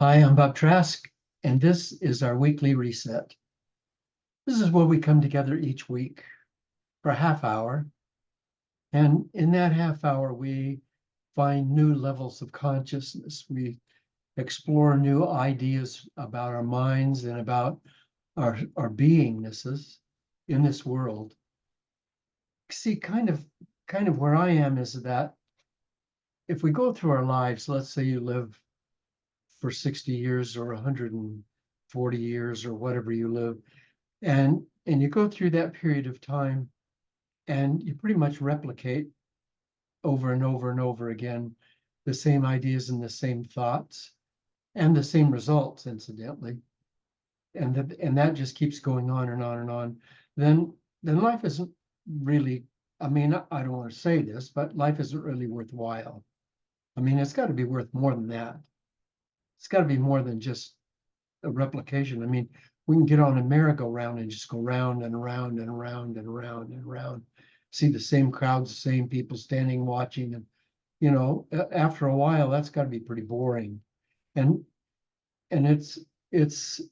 Hi, I'm Bob Trask, and this is our weekly reset. This is where we come together each week for a half hour. And in that half hour, we find new levels of consciousness. We explore new ideas about our minds and about our beingnesses in this world. See, kind of where I am is that if we go through our lives, let's say you live for 60 years or 140 years or whatever you live, and you go through that period of time and you pretty much replicate over and over and over again the same ideas and the same thoughts and the same results, incidentally, and that just keeps going on and on and on. Then life isn't really, I mean, I don't want to say this, but life isn't really worthwhile. I mean, it's got to be worth more than that. It's got to be more than just a replication. I mean, we can get on a merry-go-round and just go round and around and around and around and around, see the same crowds, the same people standing watching, and after a while, that's got to be pretty boring. And and it's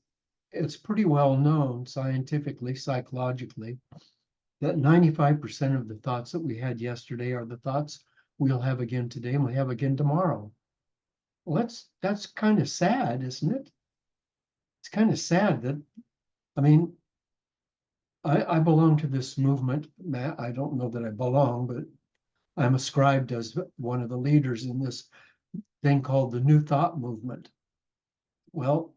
pretty well known scientifically, psychologically, that 95% of the thoughts that we had yesterday are the thoughts we'll have again today and we have again tomorrow. Well, that's kind of sad, isn't it? It's kind of sad that, I mean, I belong to this movement. I don't know that I belong, but I'm ascribed as one of the leaders in this thing called the New Thought movement. Well,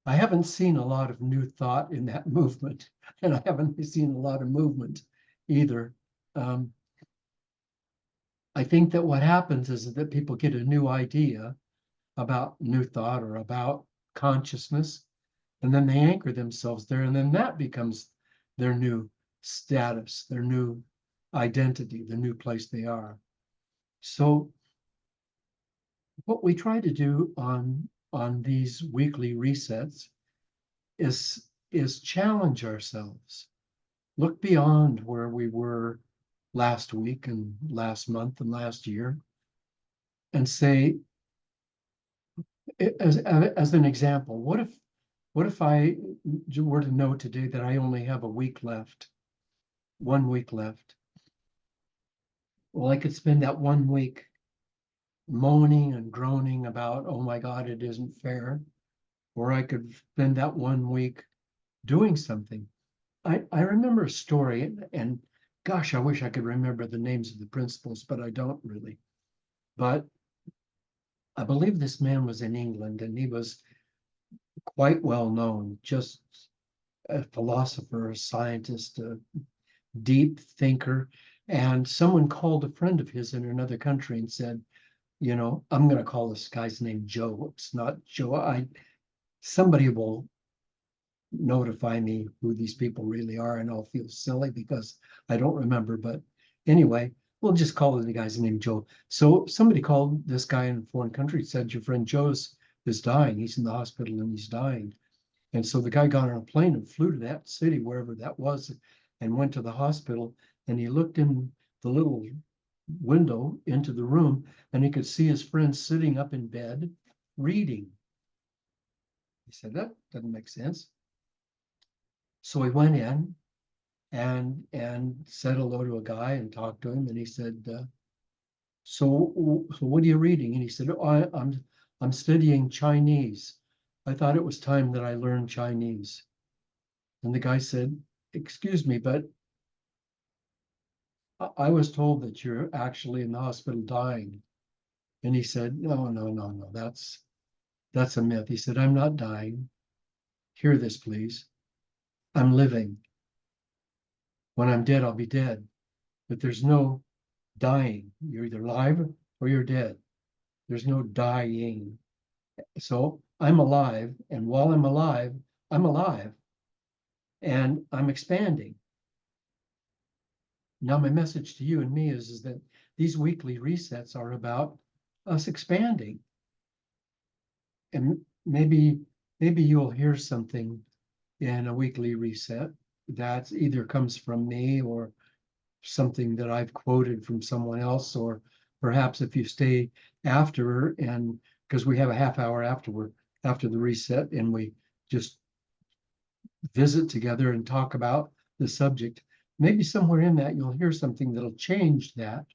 I haven't seen a lot of new thought in that movement, and I haven't seen a lot of movement either. I think that what happens is that people get a new idea about new thought or about consciousness, and then they anchor themselves there, and then that becomes their new status, their new identity, the new place they are. So what we try to do on these weekly resets is challenge ourselves, look beyond where we were last week and last month and last year, and say, as an example, what if I were to know today that I only have a week left, 1 week left? Well, I could spend that 1 week moaning and groaning about, oh my God, it isn't fair. Or I could spend that 1 week doing something. I remember a story, and gosh, I wish I could remember the names of the principals, but I don't really. But I believe this man was in England, and he was quite well known, just a philosopher, a scientist, a deep thinker. And someone called a friend of his in another country and said, I'm going to call this guy's name Joe. It's not Joe. Somebody will notify me who these people really are, and I'll feel silly because I don't remember. But anyway, we'll just call the guy's name Joe. So somebody called this guy in a foreign country, said, your friend Joe's is dying. He's in the hospital and he's dying. And so the guy got on a plane and flew to that city, wherever that was, and went to the hospital. And he looked in the little window into the room, and he could see his friend sitting up in bed reading. He said, that doesn't make sense. So he went in and said hello to a guy and talked to him. And he said, so what are you reading? And he said, oh, I'm studying Chinese. I thought it was time that I learned Chinese. And the guy said, excuse me, but I was told that you're actually in the hospital dying. And he said, no, that's a myth. He said, I'm not dying. Hear this, please. I'm living. When I'm dead, I'll be dead. But there's no dying. You're either alive or you're dead. There's no dying. So I'm alive. And while I'm alive, and I'm expanding. Now, my message to you and me is that these weekly resets are about us expanding. And maybe you'll hear something in a weekly reset that either comes from me or something that I've quoted from someone else, or perhaps if you stay after and because we have a half hour after the reset, and we just visit together and talk about the subject. Maybe somewhere in that you'll hear something that'll change that,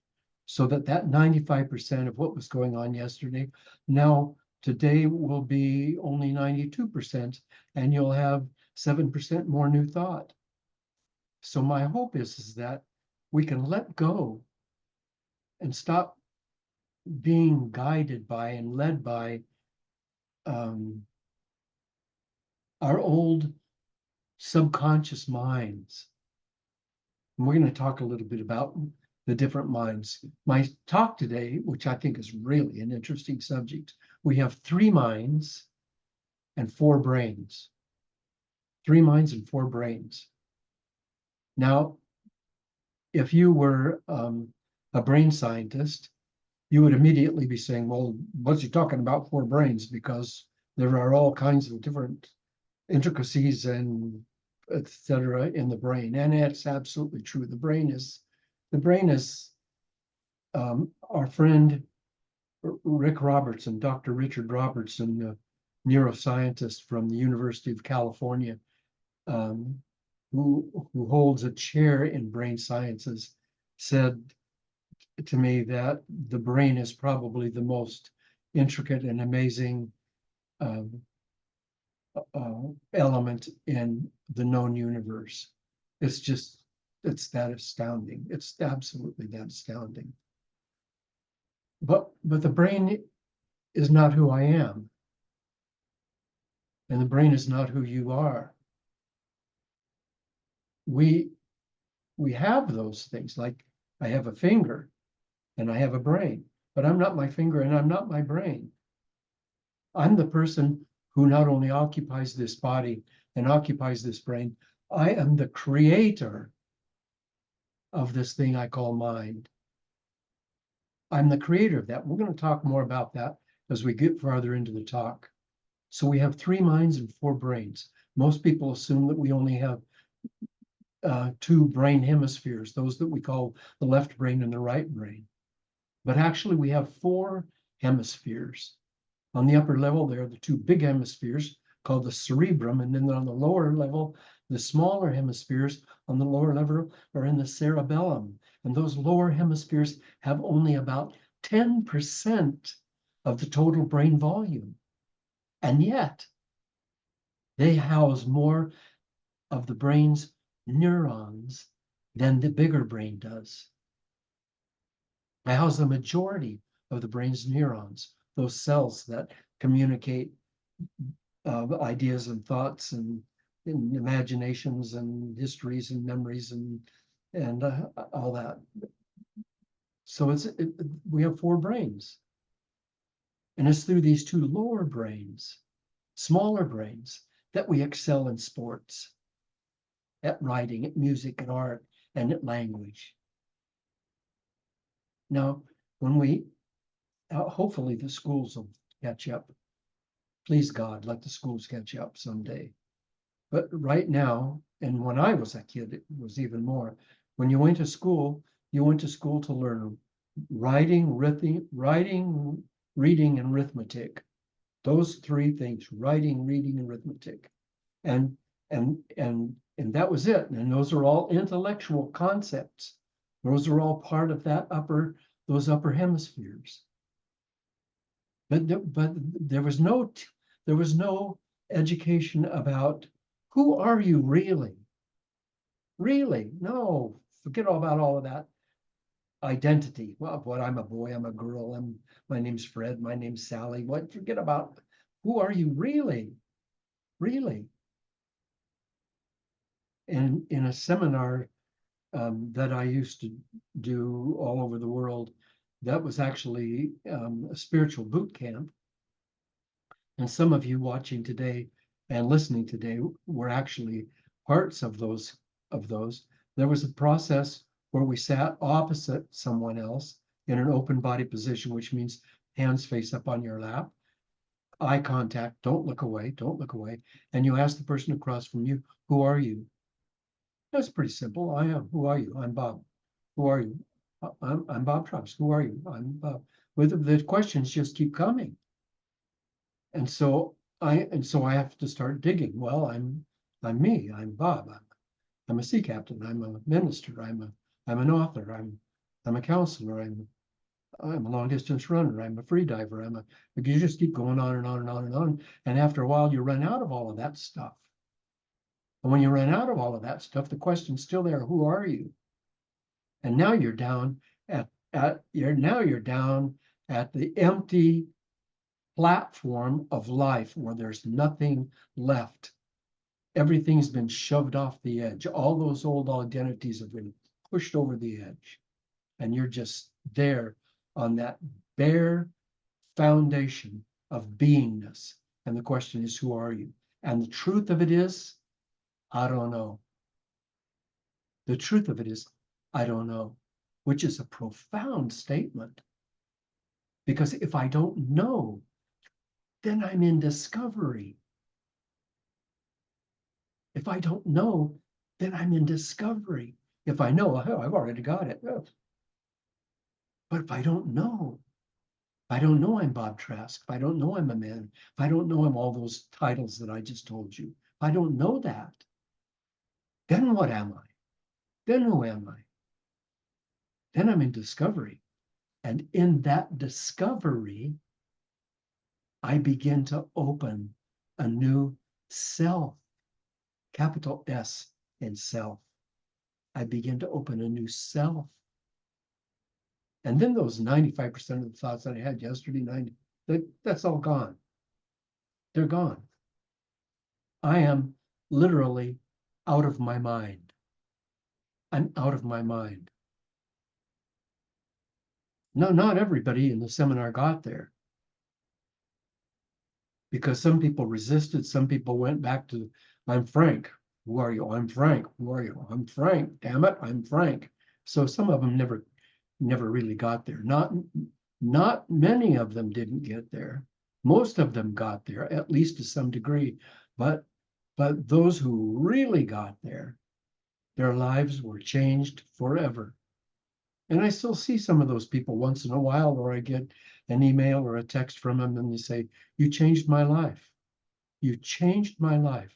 so that 95% of what was going on yesterday now today will be only 92%, and you'll have 7% more new thought. So my hope is that we can let go and stop being guided by and led by our old subconscious minds. And we're going to talk a little bit about the different minds. My talk today, which I think is really an interesting subject, we have 3 minds and 4 brains. 3 minds and 4 brains. Now, if you were a brain scientist, you would immediately be saying, well, what's he talking about 4 brains? Because there are all kinds of different intricacies and et cetera in the brain. And it's absolutely true. The brain is our friend Rick Robertson, Dr. Richard Robertson, a neuroscientist from the University of California, who holds a chair in brain sciences, said to me that the brain is probably the most intricate and amazing element in the known universe. It's that astounding. It's absolutely that astounding. But the brain is not who I am. And the brain is not who you are. We have those things, like I have a finger and I have a brain, but I'm not my finger and I'm not my brain. I'm the person who not only occupies this body and occupies this brain, I am the creator of this thing I call mind. I'm the creator of that. We're going to talk more about that as we get farther into the talk. So we have 3 minds and 4 brains. Most people assume that we only have 2 brain hemispheres, those that we call the left brain and the right brain. But actually we have 4 hemispheres. On the upper level, there are the 2 big hemispheres called the cerebrum, and then on the lower level, the smaller hemispheres on the lower level are in the cerebellum. And those lower hemispheres have only about 10% of the total brain volume. And yet, they house more of the brain's neurons than the bigger brain does. They house the majority of the brain's neurons, those cells that communicate ideas and thoughts and imaginations and histories and memories and all that. So we have 4 brains. And it's through these 2 lower brains, smaller brains, that we excel in sports, at writing, at music, at art, and at language. Now, when we, hopefully the schools will catch up. Please God, let the schools catch up someday. But right now, and when I was a kid, it was even more. When you went to school to learn writing, reading, and arithmetic. Those 3 things: writing, reading, and arithmetic. And that was it. And those are all intellectual concepts. Those are all part of those upper hemispheres. But there was no education about who are you really? Really? No, forget all about all of that identity. Well, what, I'm a boy, I'm a girl, my name's Fred, my name's Sally. What? Forget about who are you really? Really? And in a seminar that I used to do all over the world, that was actually a spiritual boot camp. And some of you watching today and listening today were actually parts of those. There was a process where we sat opposite someone else in an open body position, which means hands face up on your lap, eye contact, don't look away. And you ask the person across from you, who are you? That's pretty simple. I am. Who are you? I'm Bob. Who are you? I'm Bob Trask. Who are you? I'm Bob. With the questions just keep coming. And so I have to start digging. Well, I'm me. I'm Bob. I'm a sea captain. I'm a minister. I'm an author. I'm a counselor. I'm a long distance runner. I'm a free diver. You just keep going on and on and on and on. And after a while, you run out of all of that stuff. And when you run out of all of that stuff, the question's still there. Who are you? And now you're down you're down at the empty platform of life where there's nothing left. Everything's been shoved off the edge. All those old identities have been pushed over the edge. And you're just there on that bare foundation of beingness. And the question is, who are you? And the truth of it is, I don't know. The truth of it is, I don't know, which is a profound statement. Because if I don't know, then I'm in discovery. If I don't know, then I'm in discovery. If I know, oh, I've already got it. Oh. But if I don't know, I'm Bob Trask. If I don't know I'm a man, if I don't know I'm all those titles that I just told you, if I don't know that, then what am I? Then who am I? Then I'm in discovery. And in that discovery, I begin to open a new self, capital S in self. I begin to open a new self. And then those 95% of the thoughts that I had yesterday, that's all gone. They're gone. I am literally out of my mind. I'm out of my mind. No, not everybody in the seminar got there. Because some people resisted, some people went back to, I'm Frank. Who are you? I'm Frank. Who are you? I'm Frank. Damn it, I'm Frank. So some of them never really got there. Not many of them didn't get there. Most of them got there, at least to some degree. But those who really got there, their lives were changed forever. And I still see some of those people once in a while, or I get an email or a text from them and they say, you changed my life. You changed my life.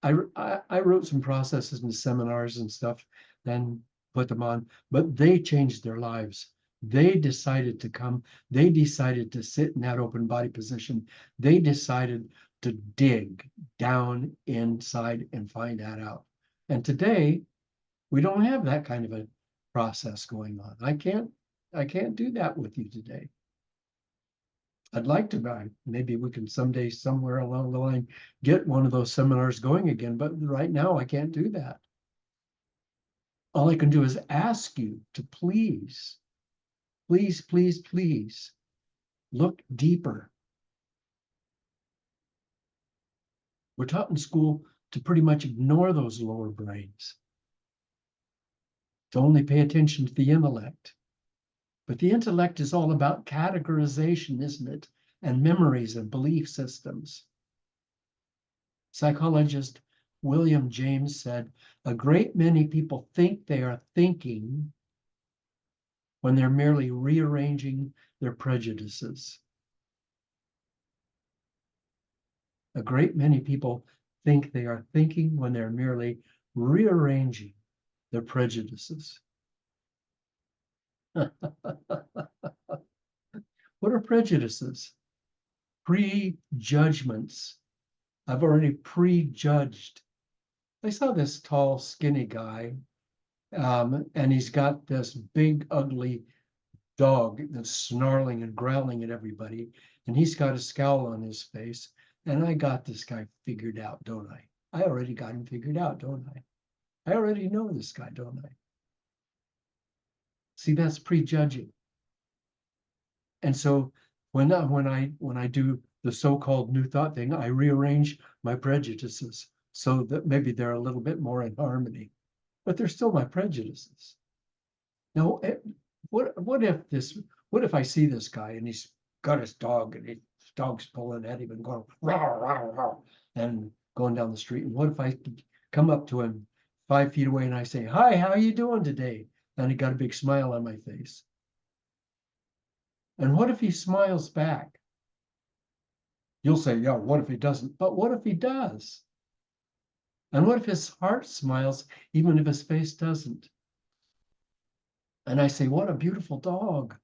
I wrote some processes and seminars and stuff, then put them on, but they changed their lives. They decided to come. They decided to sit in that open body position. They decided to dig down inside and find that out. And today, we don't have that kind of a process going on. I can't do that with you today. I'd like to buy. Maybe we can someday, somewhere along the line, get one of those seminars going again. But right now, I can't do that. All I can do is ask you to please, please, please, please look deeper. We're taught in school to pretty much ignore those lower brains, to only pay attention to the intellect. But the intellect is all about categorization, isn't it? And memories and belief systems. Psychologist William James said, a great many people think they are thinking when they're merely rearranging their prejudices. A great many people think they are thinking when they're merely rearranging their prejudices. What are prejudices? Prejudgments. I've already prejudged. I saw this tall, skinny guy, and he's got this big, ugly dog that's snarling and growling at everybody, and he's got a scowl on his face. And I got this guy figured out, don't I? I already got him figured out, don't I? I already know this guy, don't I? See, that's prejudging. And so when I do the so-called new thought thing, I rearrange my prejudices so that maybe they're a little bit more in harmony, but they're still my prejudices. Now, what if I see this guy and he's got his dog and his dog's pulling at him and going rah, rah, rah, and going down the street? And what if I come up to him 5 feet away and I say, hi, how are you doing today? And he got a big smile on my face. And what if he smiles back? You'll say, yeah, what if he doesn't? But what if he does? And what if his heart smiles, even if his face doesn't? And I say, what a beautiful dog.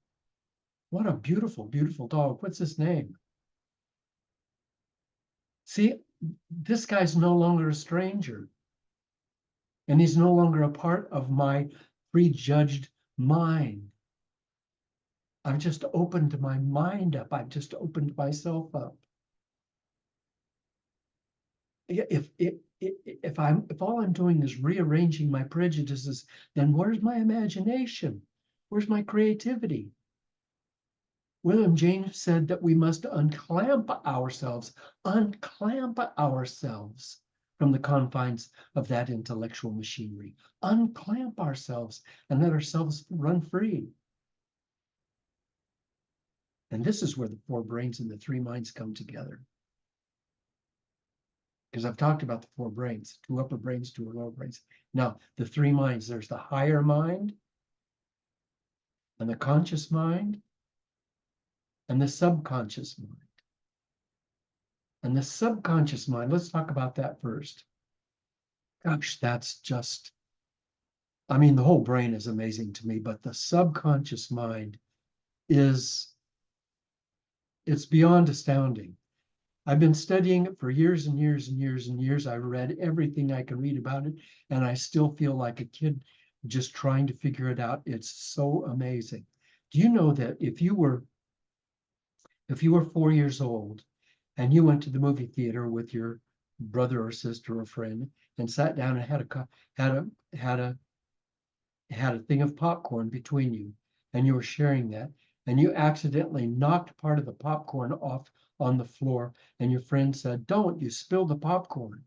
What a beautiful, beautiful dog. What's his name? See, this guy's no longer a stranger. And he's no longer a part of my prejudged mind. I've just opened my mind up. I've just opened myself up. If all I'm doing is rearranging my prejudices, then where's my imagination? Where's my creativity? William James said that we must unclamp ourselves from the confines of that intellectual machinery, unclamp ourselves and let ourselves run free. And this is where the four brains and the three minds come together. Because I've talked about the four brains, two upper brains, two lower brains. Now, the three minds, there's the higher mind and the conscious mind and the subconscious mind. And the subconscious mind, let's talk about that first. Gosh, that's just, I mean, the whole brain is amazing to me, but the subconscious mind it's beyond astounding. I've been studying it for years and years and years and years. I read everything I could read about it, and I still feel like a kid just trying to figure it out. It's so amazing. Do you know that if you were 4 years old and you went to the movie theater with your brother or sister or friend and sat down and had a thing of popcorn between you, and you were sharing that, and you accidentally knocked part of the popcorn off on the floor, and your friend said, "Don't, you spilled the popcorn."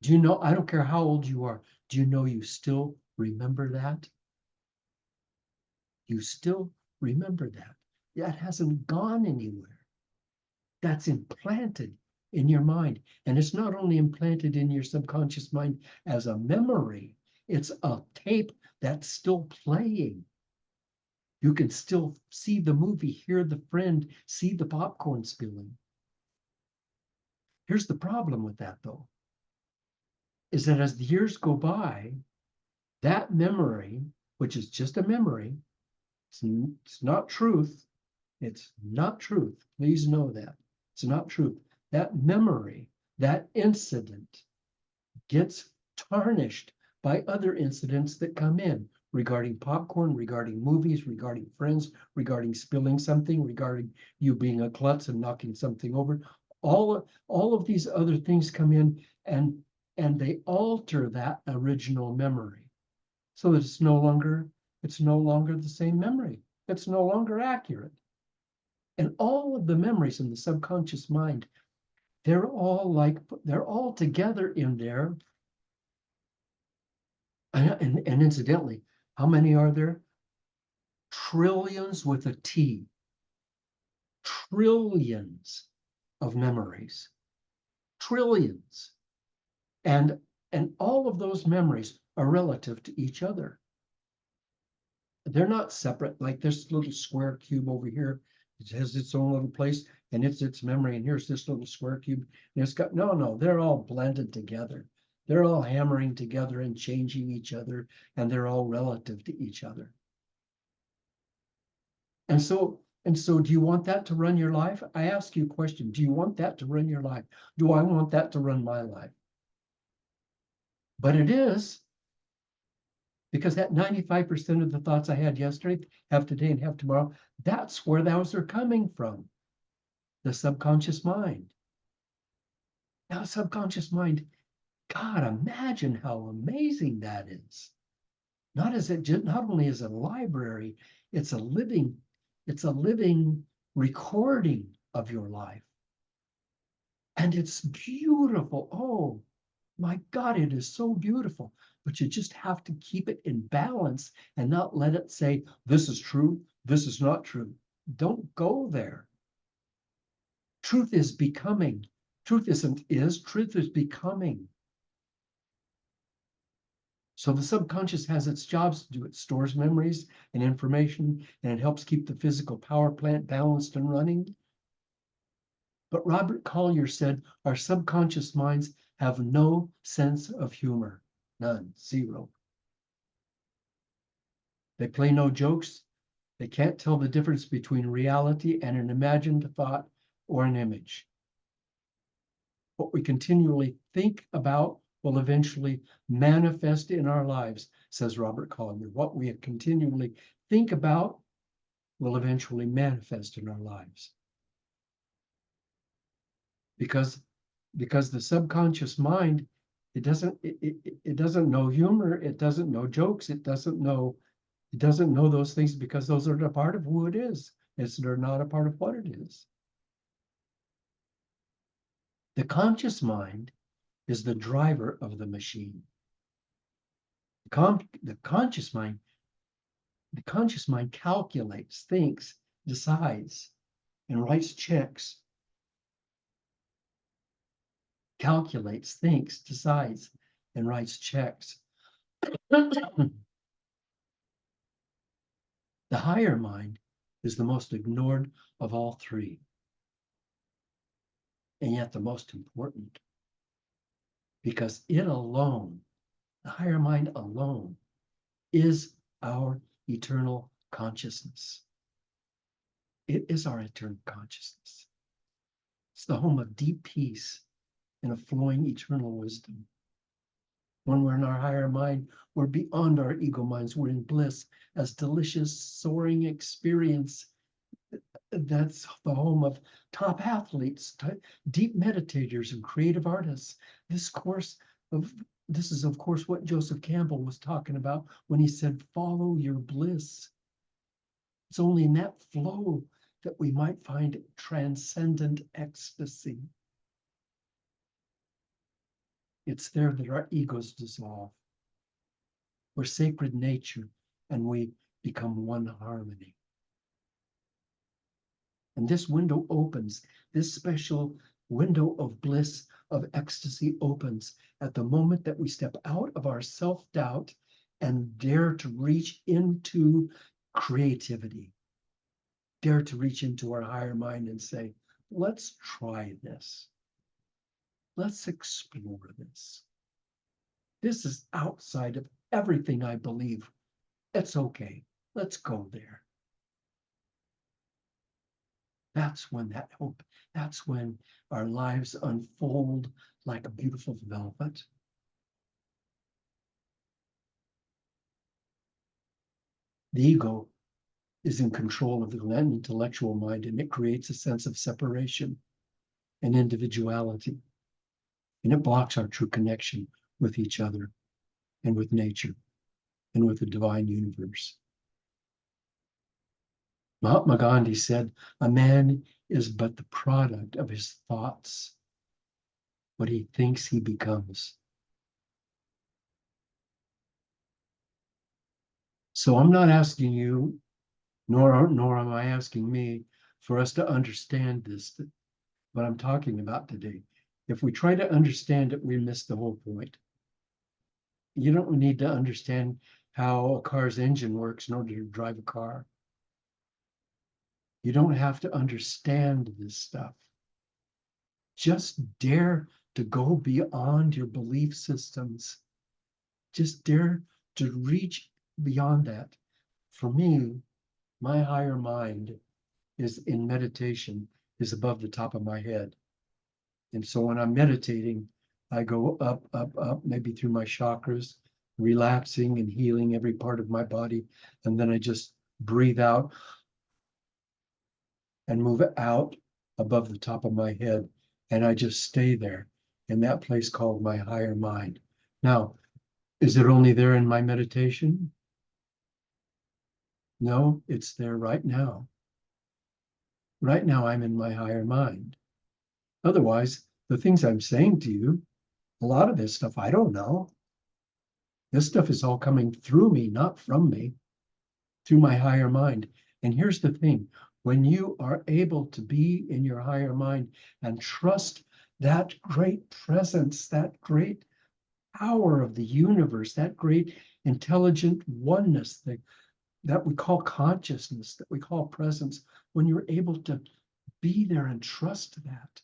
Do you know, I don't care how old you are, do you know you still remember that? You still remember that. That hasn't gone anywhere. That's implanted in your mind. And it's not only implanted in your subconscious mind as a memory, it's a tape that's still playing. You can still see the movie, hear the friend, see the popcorn spilling. Here's the problem with that, though, is that as the years go by, that memory, which is just a memory, it's not truth. It's not truth. Please know that. It's not truth. That memory, that incident gets tarnished by other incidents that come in regarding popcorn, regarding movies, regarding friends, regarding spilling something, regarding you being a klutz and knocking something over. All of these other things come in and they alter that original memory so that it's no longer the same memory. It's no longer accurate. And all of the memories in the subconscious mind, they're all together in there. And incidentally, how many are there? Trillions with a T. Trillions of memories. Trillions. And all of those memories are relative to each other. They're not separate, like this little square cube over here. It has its own little place and it's its memory. And here's this little square cube. And it's got, no, they're all blended together. They're all hammering together and changing each other, and they're all relative to each other. And so do you want that to run your life? I ask you a question. Do you want that to run your life? Do I want that to run my life? But it is, because that 95% of the thoughts I had yesterday, have today, and have tomorrow, that's where those are coming from. The subconscious mind. Now, subconscious mind, God, imagine how amazing that is. Not only is it a library, it's a living recording of your life. And it's beautiful. Oh my God, it is so beautiful. But you just have to keep it in balance and not let it say, this is true, this is not true. Don't go there. Truth is becoming. Truth isn't is, truth is becoming. So the subconscious has its jobs to do. It stores memories and information, and it helps keep the physical power plant balanced and running. But Robert Collier said our subconscious minds have no sense of humor. None, zero. They play no jokes. They can't tell the difference between reality and an imagined thought or an image. What we continually think about will eventually manifest in our lives, says Robert Collier. What we continually think about will eventually manifest in our lives. Because the subconscious mind, it doesn't know humor, it doesn't know jokes, it doesn't know those things, because those are a part of who it is. They're not a part of what it is. The conscious mind is the driver of the machine. The conscious mind calculates, thinks, decides, and writes checks. Calculates, thinks, decides, and writes checks. The higher mind is the most ignored of all three, and yet the most important, because it alone, the higher mind alone, is our eternal consciousness. It is our eternal consciousness. It's the home of deep peace and of flowing eternal wisdom. When we're in our higher mind, we're beyond our ego minds. We're in bliss, as delicious, soaring experience. That's the home of top athletes, deep meditators, and creative artists. This is, of course, what Joseph Campbell was talking about when he said, follow your bliss. It's only in that flow that we might find transcendent ecstasy. It's there that our egos dissolve. We're sacred nature, and we become one harmony. And this window opens, this special window of bliss, of ecstasy opens at the moment that we step out of our self-doubt and dare to reach into creativity. Dare to reach into our higher mind and say, let's try this. Let's explore this. This is outside of everything I believe. It's okay. Let's go there. That's when that's when our lives unfold like a beautiful velvet. The ego is in control of the intellectual mind, and it creates a sense of separation and individuality. And it blocks our true connection with each other and with nature and with the divine universe. Mahatma Gandhi said, a man is but the product of his thoughts, what he thinks he becomes. So I'm not asking you, nor am I asking me, for us to understand this, what I'm talking about today. If we try to understand it, we miss the whole point. You don't need to understand how a car's engine works in order to drive a car. You don't have to understand this stuff. Just dare to go beyond your belief systems. Just dare to reach beyond that. For me, my higher mind is in meditation, is above the top of my head. And so when I'm meditating, I go up, up, up, maybe through my chakras, relaxing and healing every part of my body. And then I just breathe out and move out above the top of my head. And I just stay there in that place called my higher mind. Now, is it only there in my meditation? No, it's there right now. Right now, I'm in my higher mind. Otherwise, the things I'm saying to you, a lot of this stuff, I don't know. This stuff is all coming through me, not from me, through my higher mind. And here's the thing, when you are able to be in your higher mind and trust that great presence, that great power of the universe, that great intelligent oneness that we call consciousness, that we call presence, when you're able to be there and trust that.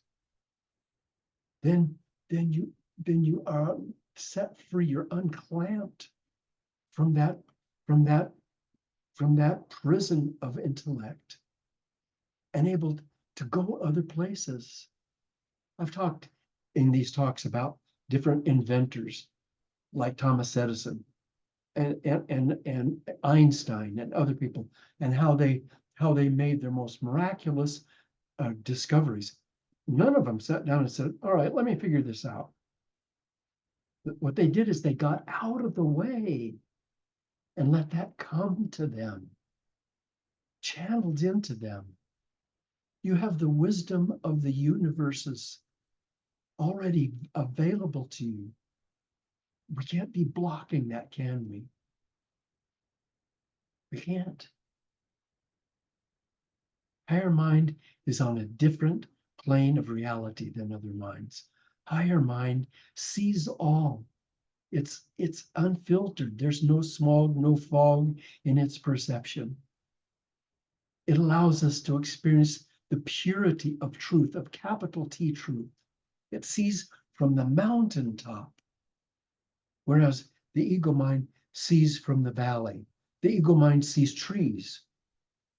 Then you are set free. You're unclamped from that from that from that prison of intellect and able to go other places. I've talked in these talks about different inventors like Thomas Edison and Einstein and other people, and how they made their most miraculous discoveries. None of them sat down and said, all right, let me figure this out. What they did is they got out of the way and let that come to them, channeled into them. You have the wisdom of the universes already available to you. We can't be blocking that, can we? We can't. Higher mind is on a different plane of reality than other minds. Higher mind sees all. It's unfiltered. There's no smog, no fog in its perception. It allows us to experience the purity of truth, of capital T truth. It sees from the mountaintop, whereas the ego mind sees from the valley. The ego mind sees trees,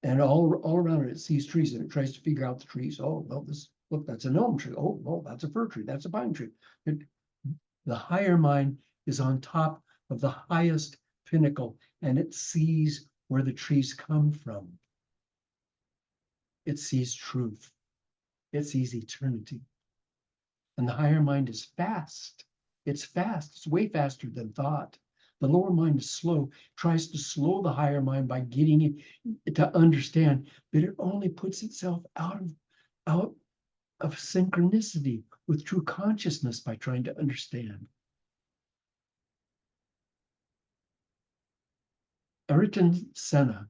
and all around it sees trees, and it tries to figure out the trees. Oh, well, look, that's an elm tree. Oh, well, that's a fir tree. That's a pine tree. The higher mind is on top of the highest pinnacle, and it sees where the trees come from. It sees truth. It sees eternity. And the higher mind is fast. It's fast. It's way faster than thought. The lower mind is slow, tries to slow the higher mind by getting it to understand, but it only puts itself out of synchronicity with true consciousness by trying to understand. Ayrton Senna,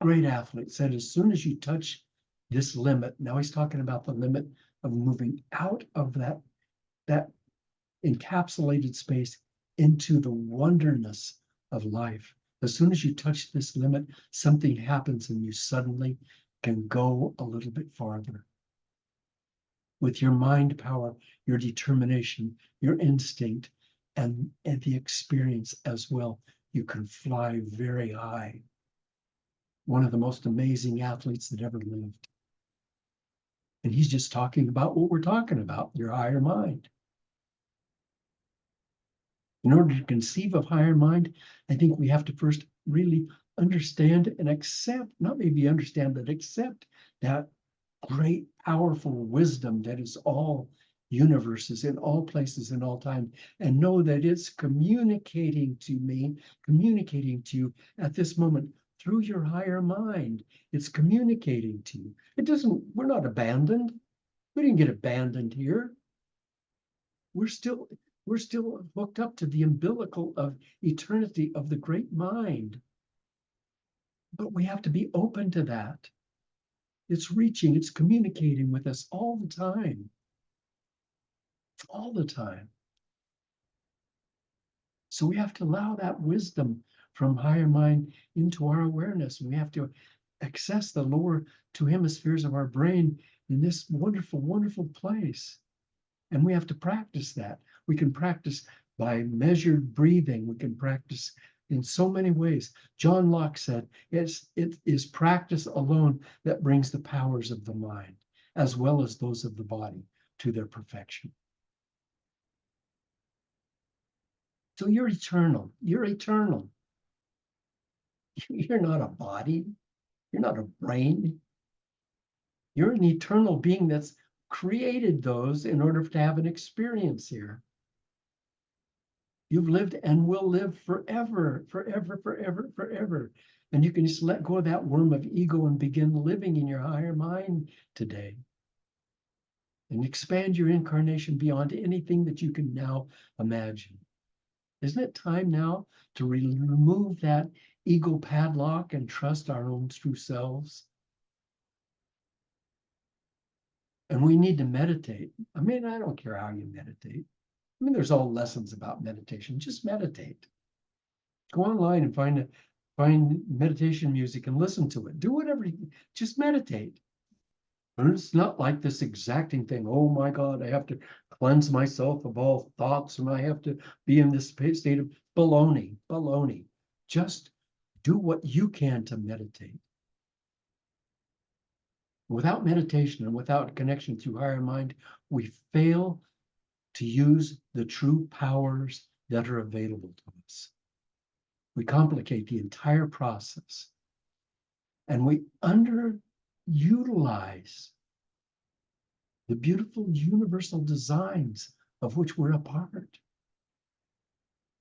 great athlete, said as soon as you touch this limit, now he's talking about the limit of moving out of that encapsulated space into the wonderness of life. As soon as you touch this limit, something happens and you suddenly can go a little bit farther. With your mind power, your determination, your instinct, and the experience as well, you can fly very high. One of the most amazing athletes that ever lived. And he's just talking about what we're talking about, your higher mind. In order to conceive of higher mind, I think we have to first really understand and accept, not maybe understand, but accept that great, powerful wisdom that is all universes in all places in all time, and know that it's communicating to me, communicating to you at this moment through your higher mind. It's communicating to you. We're not abandoned. We didn't get abandoned here. We're still hooked up to the umbilical of eternity of the great mind. But we have to be open to that. It's reaching, it's communicating with us all the time. All the time. So we have to allow that wisdom from higher mind into our awareness. We have to access the lower two hemispheres of our brain in this wonderful, wonderful place. And we have to practice that. We can practice by measured breathing. We can practice in so many ways. John Locke said, it is practice alone that brings the powers of the mind, as well as those of the body, to their perfection. So you're eternal. You're eternal. You're not a body. You're not a brain. You're an eternal being that's created those in order to have an experience here. You've lived and will live forever, forever, forever, forever. And you can just let go of that worm of ego and begin living in your higher mind today. And expand your incarnation beyond anything that you can now imagine. Isn't it time now to remove that ego padlock and trust our own true selves? And we need to meditate. I mean, I don't care how you meditate. I mean, there's all lessons about meditation. Just meditate. Go online and find meditation music and listen to it. Do whatever. Just meditate. And it's not like this exacting thing. Oh my God, I have to cleanse myself of all thoughts and I have to be in this state of baloney, baloney. Just do what you can to meditate. Without meditation and without connection through higher mind, we fail to use the true powers that are available to us. We complicate the entire process and we underutilize the beautiful universal designs of which we're a part.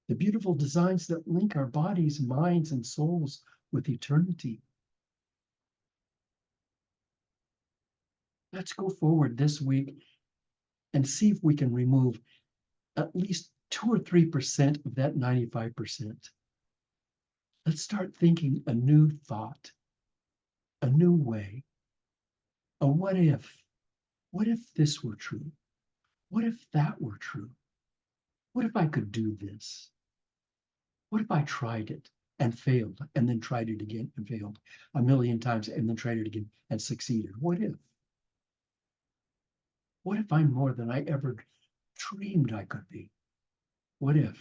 The beautiful designs that link our bodies, minds, and souls with eternity. Let's go forward this week and see if we can remove at least 2 or 3% of that 95%. Let's start thinking a new thought, a new way, a what if. What if this were true? What if that were true? What if I could do this? What if I tried it and failed and then tried it again and failed a million times and then tried it again and succeeded? What if? What if I'm more than I ever dreamed I could be? What if?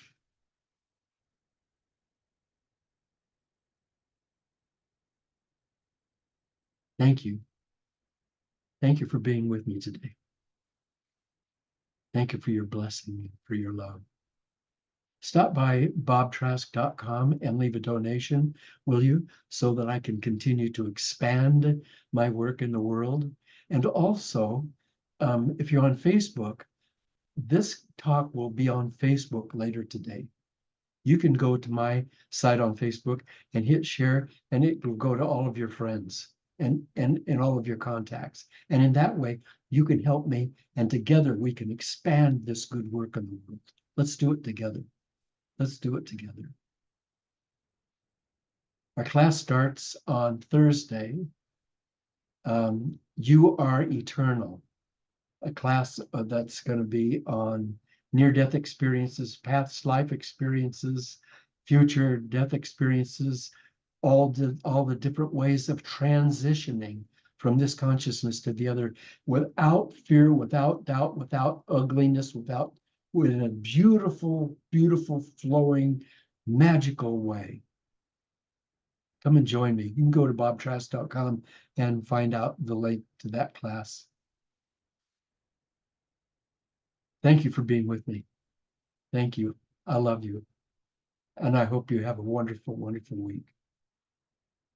Thank you. Thank you for being with me today. Thank you for your blessing, for your love. Stop by bobtrask.com and leave a donation, will you? So that I can continue to expand my work in the world. And also, if you're on Facebook, this talk will be on Facebook later today. You can go to my site on Facebook and hit share, and it will go to all of your friends and all of your contacts. And in that way, you can help me, and together we can expand this good work in the world. Let's do it together. Let's do it together. Our class starts on Thursday. You are eternal. A class that's going to be on near-death experiences, past life experiences, future death experiences, all the different ways of transitioning from this consciousness to the other without fear, without doubt, without ugliness, in a beautiful, beautiful, flowing, magical way. Come and join me. You can go to bobtrask.com and find out the link to that class. Thank you for being with me. Thank you. I love you. And I hope you have a wonderful, wonderful week.